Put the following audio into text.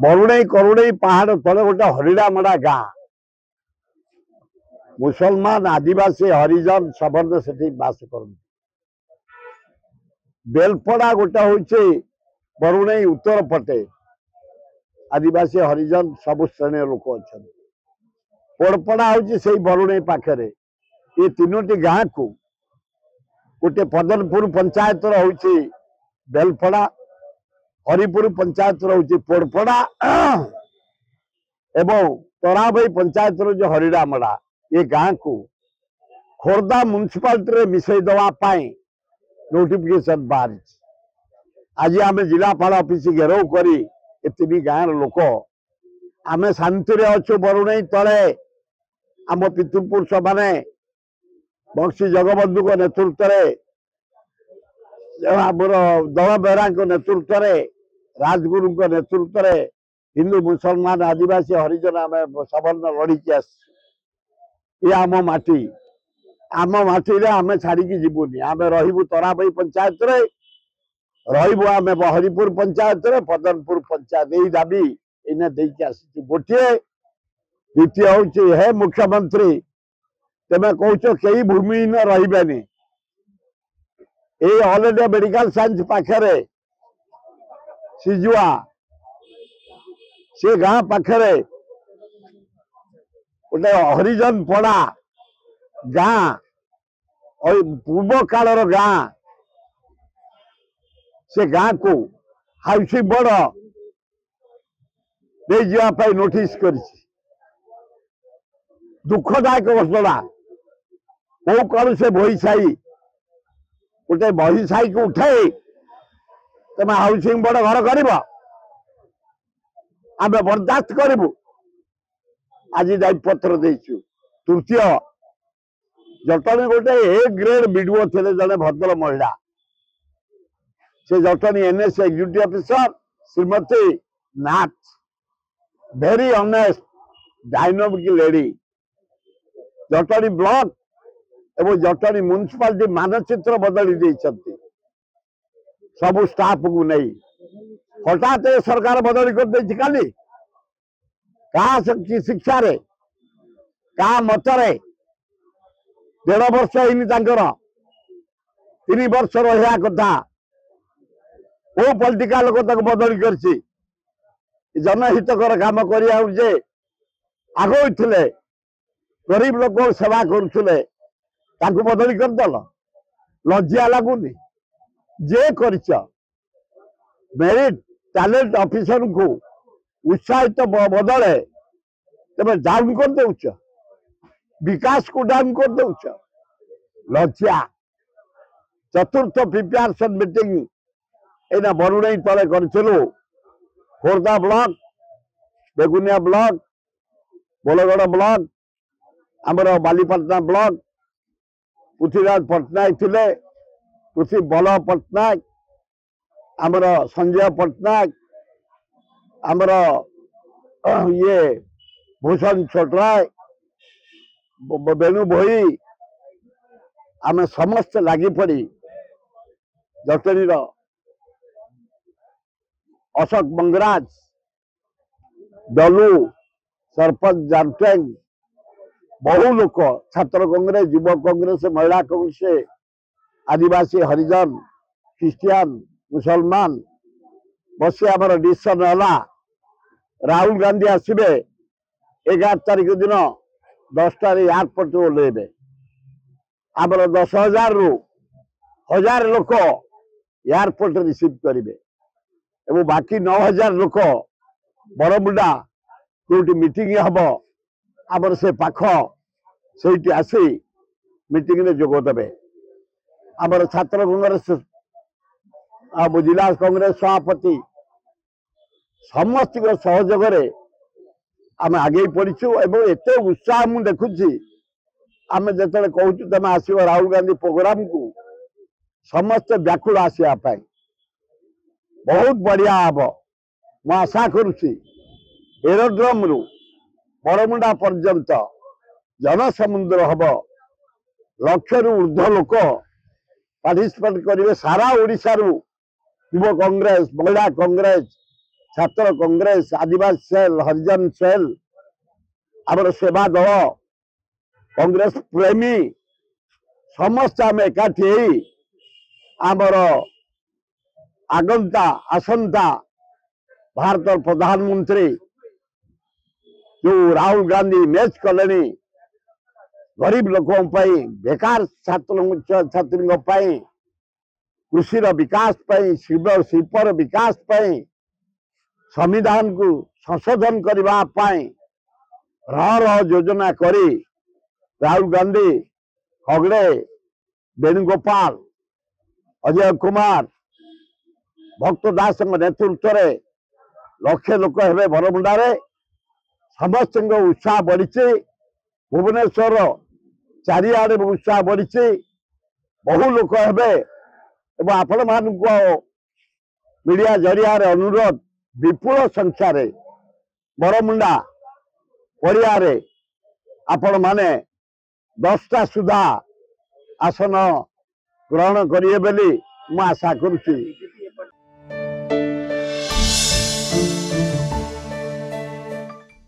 बरुणई करुणई पहाड़ तले गोटे हरिड़ामड़ा गाँ मुसलमान आदिवासी हरिजन सबर्ण से बास कर बेलपड़ा गोटे हूँ बरुणई उत्तर पटे आदिवासी हरिजन सब श्रेणी लोक अच्छा पोड़पड़ा हूँ से बरुणई पाखे ये तीनोटी गाँ को गोटे पदनपुर पंचायत हूँ बेलपड़ा हरिपुर पंचायत हूँ पोड़पड़ा एवं तराभई पंचायत जो हरिड़ामड़ा ये गाँ को खोर्धा म्युनिसिपालिटी मिसई देवाई नोटिफिकेशन बाहर आज आम जिलापाल ऑफिस घेराव करी तीन गाँव लोक आम शांति अच्छु बरुणई तले आम पितृपुरुष माने बक्सी जगबंधु नेतृत्व आमर दल बेहरा नेतृत्व राजगुरु नेतृत्व हिंदू मुसलमान आदिवासी हरिजन आम सबर्ण लड़की आस आम माटी आम छाड़ी जीवनी आम रही तराबई पंचायत रही आम हरिपुर पंचायत पदनपुर पंचायत यही दाबी इना देकी आसी गोटे द्वितीय हूँ हे मुख्यमंत्री तेमे कौच कई भूमिहीन रही ऑल इंडिया मेडिकल साइंस पाखे सिजुआ से गाँ पाखे गोटे हरिजन पड़ा गाँ पूर्व कालर गाँ से गाँ को हाउसिंग बोर्ड दे जावाई नोटिस कर दुखदायक घटना कौ कौन से बही साई गोटे बही साई को उठाई तुम हाउसिंग बोर्ड घर कर आम बर्दास्त करूँ आज दायीपत्र देचु तृतीय जटणी गोटे ए ग्रेड बीडीओ थे जड़े भद्र महिला से Jatni NS executive officer Shrimati Nath very honest dynamic lady Jatni block एवं जटणी म्युनिसिपालिटी मानचित्र बदली देइछंती सब स्टाफ को नहीं हठात सरकार बदली कर देछि काली का शिक्षा रे का मतरे 1.5 वर्ष होनी 3 वर्ष रहा कथा वो पॉलिटिकल लोक तक बदली करछि जनहितकर काम करिया जे आगे गरीब लोक सेवा करुले बदली करदेल लज्जा लगुनि जे कर मेरिट टैलेंट ऑफिसर को उत्साहित बदले तब डाउन कर दौच विकास को डाउन कर दौच लज्जा चतुर्थ प्रिपेरेशन मीटिंग एना बरुणई तले करूँ Khordha block Begunia block Bolgarh block आमर बालीपाटना ब्लॉक पृथ्वीराज पट्टनायक थे पृथ्वी बल पट्टनायक आमर संजय पट्टनायक आमर ये भूषण छोटराय बेणु भोई आम समस्त लगी पड़ी जटणीर अशोक मंगराज डलू सरपंच जानटेंग बहु लोक छात्र कांग्रेस युवा कांग्रेस महिला कांग्रेस आदिवासी हरिजन ख्रिस्टियान मुसलमान बस आमर डिसीजन है राहुल गांधी आसबे 11 तारीख दिन 10टार एयरपोर्ट ओह्लैबे आमर 10,000 रु 1000 लोक एयरपोर्ट रिसीव करेंगे और बाकी 9,000 लोक बरमुंडा जो मीटिंग हम आमर से पाख से आसी मीटिंग में जोगदेवे आमर छात्र कांग्रेस जिला कांग्रेस सभापति समस्त सहयोग आम आगे पड़ीचु एत उत्साह मुझे देखुची आम जो कहूँ तुम आस राहुल गांधी प्रोग्राम को समस्त व्याकुल आसवाई बहुत बढ़िया हम मु आशा करुच्ची एरोड्रम रु बरमुंडा पर्यंत जनसमुद्र हम लक्ष रु ऊर्ध्व लोक पार्टिसिपेट करेंगे सारा ओडिशा रु युवा कांग्रेस महिला कांग्रेस छात्र कांग्रेस आदिवासी सेल हरिजन सेल आमर सेवा दल कांग्रेस प्रेमी समस्त आम एकाठी आमर आगंता आसंता भारत प्रधानमंत्री जो राहुल गांधी मैच कले गरीब लोकों बेकार छात्र छात्री कृषि विकास शिल्पर विकास संविधान को संशोधन करने रह योजना करी राहुल गांधी हगड़े वेणुगोपाल अजय कुमार भक्त दास नेतृत्व में लक्षे लोक हे बरमुंडा समस्त उत्साह बढ़ी भुवनेश्वर चारिआडे उत्साह बढ़ी बहु लोक हे आपण मान मीडिया जरिया अनुरोध विपुल संख्यार बरमुंडा पड़िया आपण माने 10टा सुधा आसन ग्रहण करिए बोली मु आशा करुच्ची।